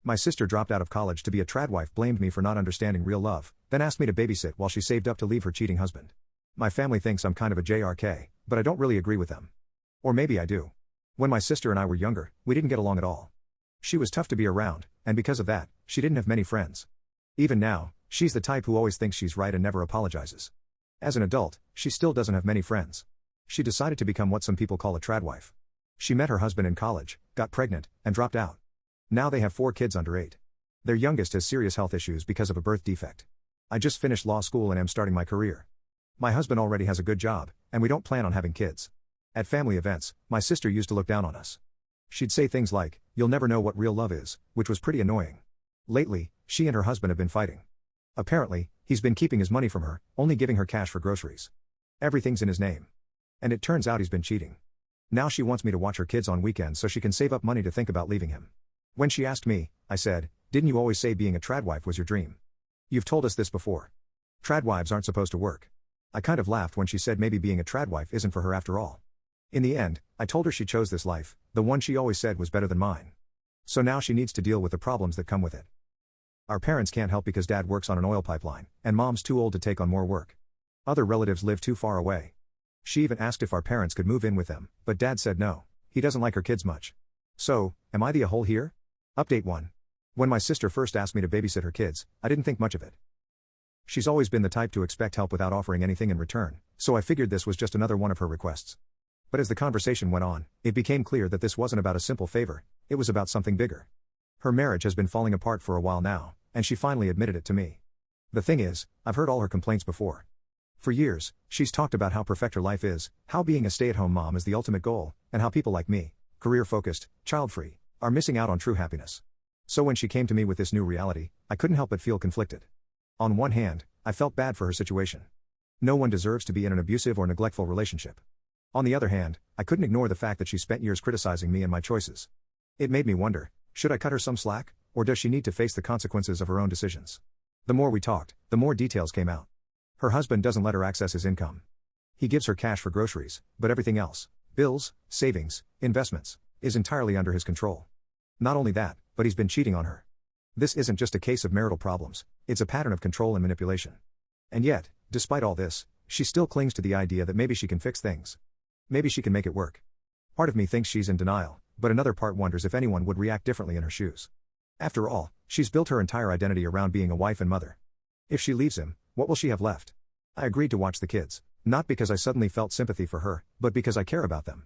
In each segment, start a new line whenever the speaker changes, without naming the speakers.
My sister dropped out of college to be a tradwife, blamed me for not understanding real love, then asked me to babysit while she saved up to leave her cheating husband. My family thinks I'm kind of a JRK, but I don't really agree with them. Or maybe I do. When my sister and I were younger, we didn't get along at all. She was tough to be around, and because of that, she didn't have many friends. Even now, she's the type who always thinks she's right and never apologizes. As an adult, she still doesn't have many friends. She decided to become what some people call a tradwife. She met her husband in college, got pregnant, and dropped out. Now they have 4 kids under 8. Their youngest has serious health issues because of a birth defect. I just finished law school and am starting my career. My husband already has a good job, and we don't plan on having kids. At family events, my sister used to look down on us. She'd say things like, "You'll never know what real love is," which was pretty annoying. Lately, she and her husband have been fighting. Apparently, he's been keeping his money from her, only giving her cash for groceries. Everything's in his name. And it turns out he's been cheating. Now she wants me to watch her kids on weekends so she can save up money to think about leaving him. When she asked me, I said, "Didn't you always say being a tradwife was your dream? You've told us this before. Tradwives aren't supposed to work." I kind of laughed when she said maybe being a tradwife isn't for her after all. In the end, I told her she chose this life, the one she always said was better than mine. So now she needs to deal with the problems that come with it. Our parents can't help because dad works on an oil pipeline, and mom's too old to take on more work. Other relatives live too far away. She even asked if our parents could move in with them, but dad said no, he doesn't like her kids much. So, am I the ahole here? Update 1. When my sister first asked me to babysit her kids, I didn't think much of it. She's always been the type to expect help without offering anything in return, so I figured this was just another one of her requests. But as the conversation went on, it became clear that this wasn't about a simple favor, it was about something bigger. Her marriage has been falling apart for a while now, and she finally admitted it to me. The thing is, I've heard all her complaints before. For years, she's talked about how perfect her life is, how being a stay-at-home mom is the ultimate goal, and how people like me, career-focused, child-free, are missing out on true happiness. So when she came to me with this new reality, I couldn't help but feel conflicted. On one hand, I felt bad for her situation. No one deserves to be in an abusive or neglectful relationship. On the other hand, I couldn't ignore the fact that she spent years criticizing me and my choices. It made me wonder, should I cut her some slack, or does she need to face the consequences of her own decisions? The more we talked, the more details came out. Her husband doesn't let her access his income. He gives her cash for groceries, but everything else, bills, savings, investments, is entirely under his control. Not only that, but he's been cheating on her. This isn't just a case of marital problems, it's a pattern of control and manipulation. And yet, despite all this, she still clings to the idea that maybe she can fix things. Maybe she can make it work. Part of me thinks she's in denial, but another part wonders if anyone would react differently in her shoes. After all, she's built her entire identity around being a wife and mother. If she leaves him, what will she have left? I agreed to watch the kids, not because I suddenly felt sympathy for her, but because I care about them.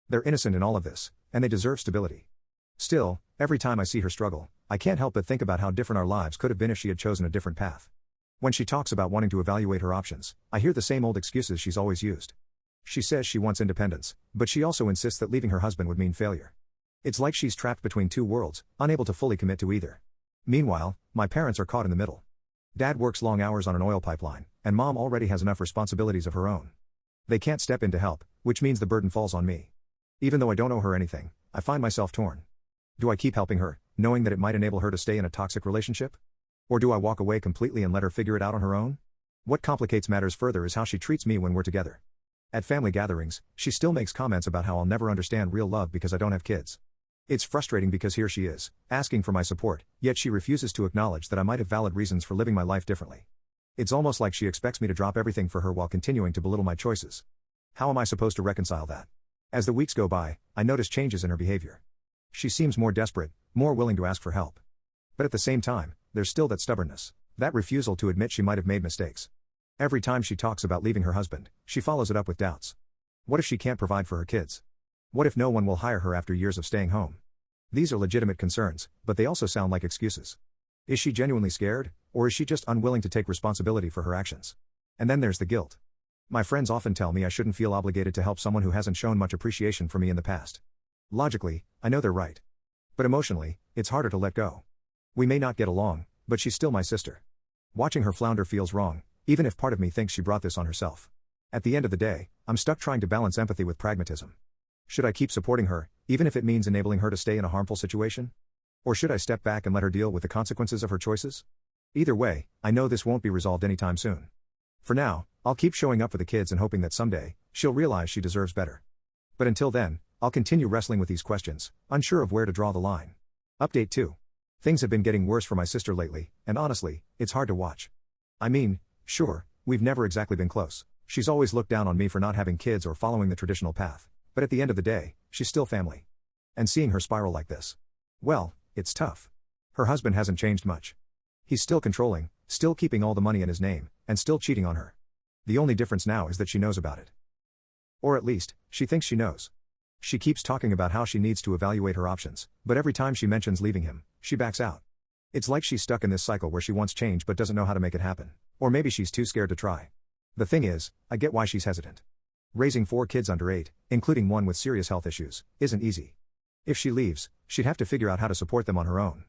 They're innocent in all of this, and they deserve stability. Still, every time I see her struggle, I can't help but think about how different our lives could have been if she had chosen a different path. When she talks about wanting to evaluate her options, I hear the same old excuses she's always used. She says she wants independence, but she also insists that leaving her husband would mean failure. It's like she's trapped between two worlds, unable to fully commit to either. Meanwhile, my parents are caught in the middle. Dad works long hours on an oil pipeline, and mom already has enough responsibilities of her own. They can't step in to help, which means the burden falls on me. Even though I don't owe her anything, I find myself torn. Do I keep helping her, knowing that it might enable her to stay in a toxic relationship? Or do I walk away completely and let her figure it out on her own? What complicates matters further is how she treats me when we're together. At family gatherings, she still makes comments about how I'll never understand real love because I don't have kids. It's frustrating because here she is, asking for my support, yet she refuses to acknowledge that I might have valid reasons for living my life differently. It's almost like she expects me to drop everything for her while continuing to belittle my choices. How am I supposed to reconcile that? As the weeks go by, I notice changes in her behavior. She seems more desperate, more willing to ask for help. But at the same time, there's still that stubbornness, that refusal to admit she might have made mistakes. Every time she talks about leaving her husband, she follows it up with doubts. What if she can't provide for her kids? What if no one will hire her after years of staying home? These are legitimate concerns, but they also sound like excuses. Is she genuinely scared, or is she just unwilling to take responsibility for her actions? And then there's the guilt. My friends often tell me I shouldn't feel obligated to help someone who hasn't shown much appreciation for me in the past. Logically, I know they're right. But emotionally, it's harder to let go. We may not get along, but she's still my sister. Watching her flounder feels wrong, even if part of me thinks she brought this on herself. At the end of the day, I'm stuck trying to balance empathy with pragmatism. Should I keep supporting her, even if it means enabling her to stay in a harmful situation? Or should I step back and let her deal with the consequences of her choices? Either way, I know this won't be resolved anytime soon. For now, I'll keep showing up for the kids and hoping that someday, she'll realize she deserves better. But until then, I'll continue wrestling with these questions, unsure of where to draw the line. Update 2. Things have been getting worse for my sister lately, and honestly, it's hard to watch. I mean, sure, we've never exactly been close. She's always looked down on me for not having kids or following the traditional path. But at the end of the day, she's still family. And seeing her spiral like this, well, it's tough. Her husband hasn't changed much. He's still controlling, still keeping all the money in his name, and still cheating on her. The only difference now is that she knows about it. Or at least, she thinks she knows. She keeps talking about how she needs to evaluate her options, but every time she mentions leaving him, she backs out. It's like she's stuck in this cycle where she wants change but doesn't know how to make it happen. Or maybe she's too scared to try. The thing is, I get why she's hesitant. Raising 4 kids under 8, including one with serious health issues, isn't easy. If she leaves, she'd have to figure out how to support them on her own.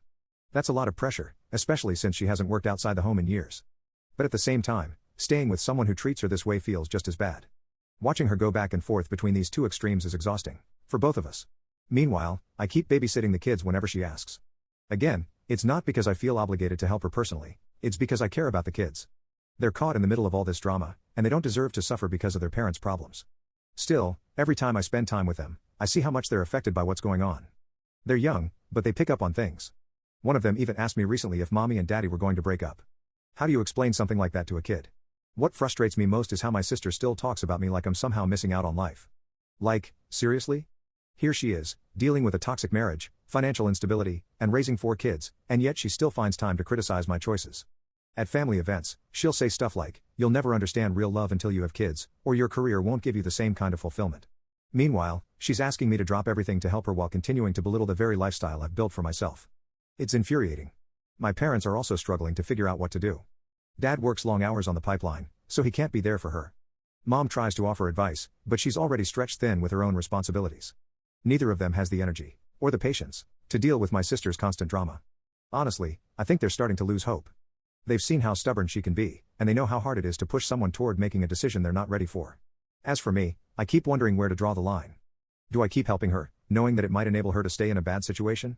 That's a lot of pressure, especially since she hasn't worked outside the home in years. But at the same time, staying with someone who treats her this way feels just as bad. Watching her go back and forth between these two extremes is exhausting. For both of us. Meanwhile, I keep babysitting the kids whenever she asks. Again, it's not because I feel obligated to help her personally, it's because I care about the kids. They're caught in the middle of all this drama, and they don't deserve to suffer because of their parents' problems. Still, every time I spend time with them, I see how much they're affected by what's going on. They're young, but they pick up on things. One of them even asked me recently if mommy and daddy were going to break up. How do you explain something like that to a kid? What frustrates me most is how my sister still talks about me like I'm somehow missing out on life. Like, seriously? Here she is, dealing with a toxic marriage, financial instability, and raising 4 kids, and yet she still finds time to criticize my choices. At family events, she'll say stuff like, "You'll never understand real love until you have kids," or "Your career won't give you the same kind of fulfillment." Meanwhile, she's asking me to drop everything to help her while continuing to belittle the very lifestyle I've built for myself. It's infuriating. My parents are also struggling to figure out what to do. Dad works long hours on the pipeline, so he can't be there for her. Mom tries to offer advice, but she's already stretched thin with her own responsibilities. Neither of them has the energy, or the patience, to deal with my sister's constant drama. Honestly, I think they're starting to lose hope. They've seen how stubborn she can be, and they know how hard it is to push someone toward making a decision they're not ready for. As for me, I keep wondering where to draw the line. Do I keep helping her, knowing that it might enable her to stay in a bad situation?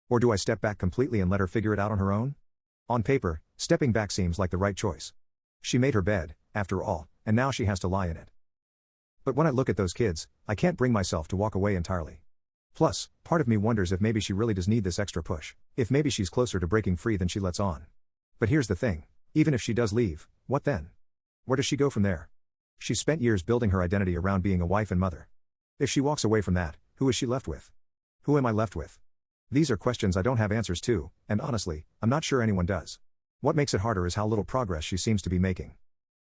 Or do I step back completely and let her figure it out on her own? On paper, stepping back seems like the right choice. She made her bed, after all, and now she has to lie in it. But when I look at those kids, I can't bring myself to walk away entirely. Plus, part of me wonders if maybe she really does need this extra push, if maybe she's closer to breaking free than she lets on. But here's the thing, even if she does leave, what then? Where does she go from there? She's spent years building her identity around being a wife and mother. If she walks away from that, who is she left with? Who am I left with? These are questions I don't have answers to, and honestly, I'm not sure anyone does. What makes it harder is how little progress she seems to be making.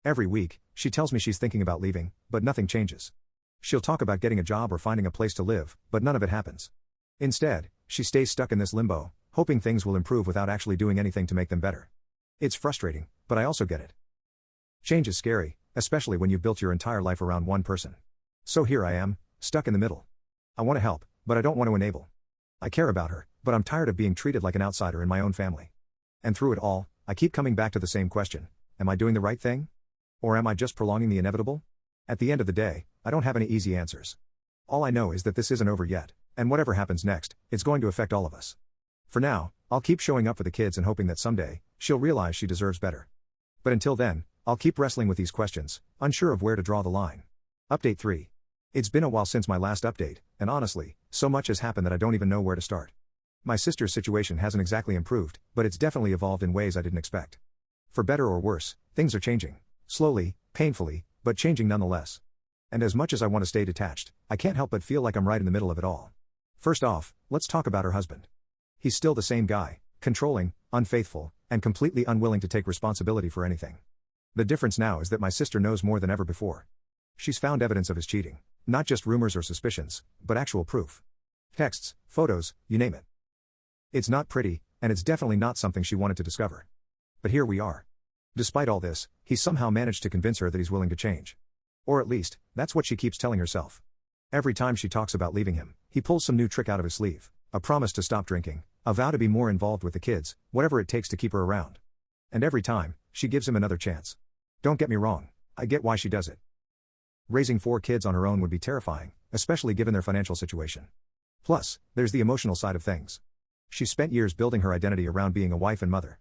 Every week, she tells me she's thinking about leaving, but nothing changes. She'll talk about getting a job or finding a place to live, but none of it happens. Instead, she stays stuck in this limbo, hoping things will improve without actually doing anything to make them better. It's frustrating, but I also get it. Change is scary, especially when you've built your entire life around one person. So here I am, stuck in the middle. I want to help, but I don't want to enable. I care about her, but I'm tired of being treated like an outsider in my own family. And through it all, I keep coming back to the same question. Am I doing the right thing? Or am I just prolonging the inevitable? At the end of the day, I don't have any easy answers. All I know is that this isn't over yet, and whatever happens next, it's going to affect all of us. For now, I'll keep showing up for the kids and hoping that someday, she'll realize she deserves better. But until then, I'll keep wrestling with these questions, unsure of where to draw the line. Update 3. It's been a while since my last update, and honestly, so much has happened that I don't even know where to start. My sister's situation hasn't exactly improved, but it's definitely evolved in ways I didn't expect. For better or worse, things are changing. Slowly, painfully, but changing nonetheless. And as much as I want to stay detached, I can't help but feel like I'm right in the middle of it all. First off, let's talk about her husband. He's still the same guy, controlling, unfaithful, and completely unwilling to take responsibility for anything. The difference now is that my sister knows more than ever before. She's found evidence of his cheating. Not just rumors or suspicions, but actual proof. Texts, photos, you name it. It's not pretty, and it's definitely not something she wanted to discover. But here we are. Despite all this, he's somehow managed to convince her that he's willing to change. Or at least, that's what she keeps telling herself. Every time she talks about leaving him, he pulls some new trick out of his sleeve. A promise to stop drinking, a vow to be more involved with the kids, whatever it takes to keep her around. And every time, she gives him another chance. Don't get me wrong, I get why she does it. Raising 4 kids on her own would be terrifying, especially given their financial situation. Plus, there's the emotional side of things. She's spent years building her identity around being a wife and mother.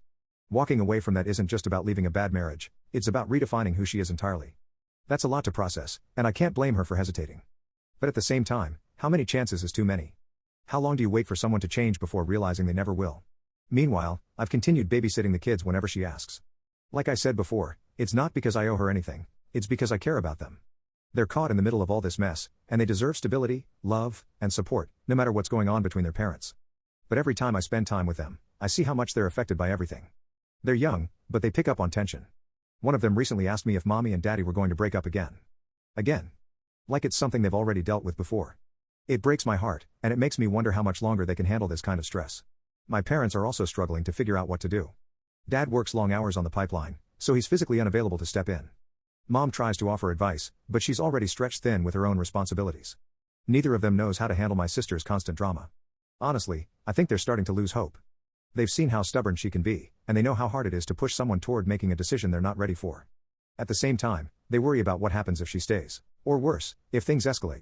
Walking away from that isn't just about leaving a bad marriage, it's about redefining who she is entirely. That's a lot to process, and I can't blame her for hesitating. But at the same time, how many chances is too many? How long do you wait for someone to change before realizing they never will? Meanwhile, I've continued babysitting the kids whenever she asks. Like I said before, it's not because I owe her anything, it's because I care about them. They're caught in the middle of all this mess, and they deserve stability, love, and support, no matter what's going on between their parents. But every time I spend time with them, I see how much they're affected by everything. They're young, but they pick up on tension. One of them recently asked me if mommy and daddy were going to break up again. Again. Like it's something they've already dealt with before. It breaks my heart, and it makes me wonder how much longer they can handle this kind of stress. My parents are also struggling to figure out what to do. Dad works long hours on the pipeline, so he's physically unavailable to step in. Mom tries to offer advice, but she's already stretched thin with her own responsibilities. Neither of them knows how to handle my sister's constant drama. Honestly, I think they're starting to lose hope. They've seen how stubborn she can be, and they know how hard it is to push someone toward making a decision they're not ready for. At the same time, they worry about what happens if she stays, or worse, if things escalate.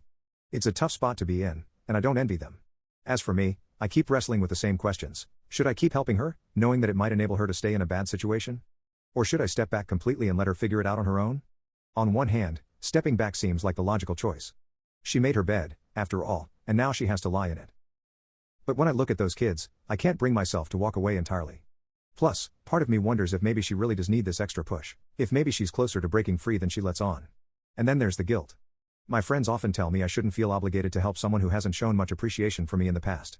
It's a tough spot to be in, and I don't envy them. As for me, I keep wrestling with the same questions. Should I keep helping her, knowing that it might enable her to stay in a bad situation? Or should I step back completely and let her figure it out on her own? On one hand, stepping back seems like the logical choice. She made her bed, after all, and now she has to lie in it. But when I look at those kids, I can't bring myself to walk away entirely. Plus, part of me wonders if maybe she really does need this extra push, if maybe she's closer to breaking free than she lets on. And then there's the guilt. My friends often tell me I shouldn't feel obligated to help someone who hasn't shown much appreciation for me in the past.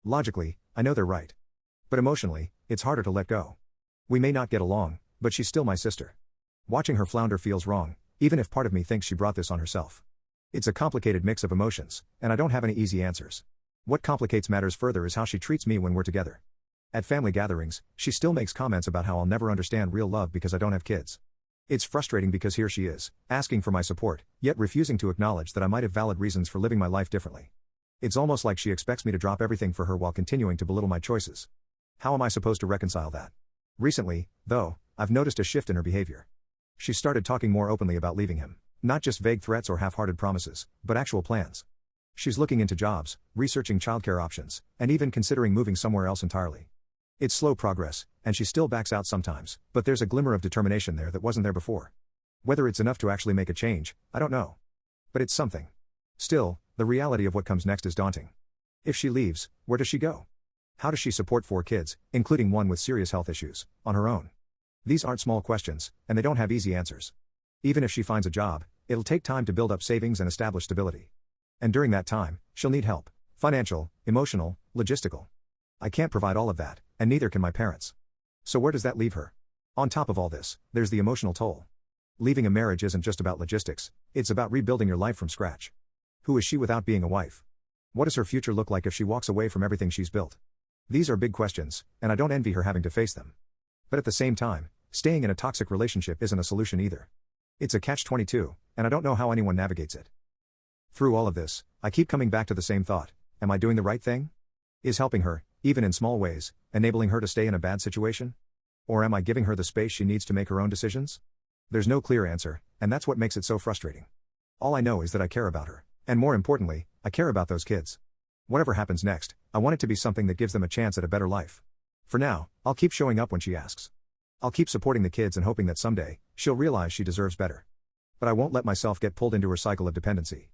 Logically, I know they're right. But emotionally, it's harder to let go. We may not get along, but she's still my sister. Watching her flounder feels wrong, even if part of me thinks she brought this on herself. It's a complicated mix of emotions, and I don't have any easy answers. What complicates matters further is how she treats me when we're together. At family gatherings, she still makes comments about how I'll never understand real love because I don't have kids. It's frustrating because here she is, asking for my support, yet refusing to acknowledge that I might have valid reasons for living my life differently. It's almost like she expects me to drop everything for her while continuing to belittle my choices. How am I supposed to reconcile that? Recently, though, I've noticed a shift in her behavior. She started talking more openly about leaving him, not just vague threats or half-hearted promises, but actual plans. She's looking into jobs, researching childcare options, and even considering moving somewhere else entirely. It's slow progress, and she still backs out sometimes, but there's a glimmer of determination there that wasn't there before. Whether it's enough to actually make a change, I don't know. But it's something. Still, the reality of what comes next is daunting. If she leaves, where does she go? How does she support 4 kids, including one with serious health issues, on her own? These aren't small questions, and they don't have easy answers. Even if she finds a job, it'll take time to build up savings and establish stability. And during that time, she'll need help. Financial, emotional, logistical. I can't provide all of that, and neither can my parents. So where does that leave her? On top of all this, there's the emotional toll. Leaving a marriage isn't just about logistics, it's about rebuilding your life from scratch. Who is she without being a wife? What does her future look like if she walks away from everything she's built? These are big questions, and I don't envy her having to face them. But at the same time, staying in a toxic relationship isn't a solution either. It's a catch-22, and I don't know how anyone navigates it. Through all of this, I keep coming back to the same thought: am I doing the right thing? Is helping her, even in small ways, enabling her to stay in a bad situation? Or am I giving her the space she needs to make her own decisions? There's no clear answer, and that's what makes it so frustrating. All I know is that I care about her, and more importantly, I care about those kids. Whatever happens next, I want it to be something that gives them a chance at a better life. For now, I'll keep showing up when she asks. I'll keep supporting the kids and hoping that someday, she'll realize she deserves better. But I won't let myself get pulled into her cycle of dependency.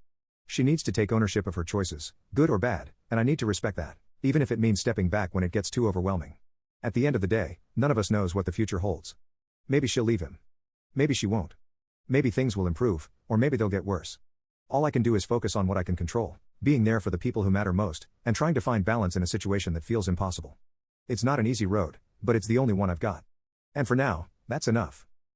She needs to take ownership of her choices, good or bad, and I need to respect that, even if it means stepping back when it gets too overwhelming. At the end of the day, none of us knows what the future holds. Maybe she'll leave him. Maybe she won't. Maybe things will improve, or maybe they'll get worse. All I can do is focus on what I can control, being there for the people who matter most, and trying to find balance in a situation that feels impossible. It's not an easy road, but it's the only one I've got. And for now, that's enough.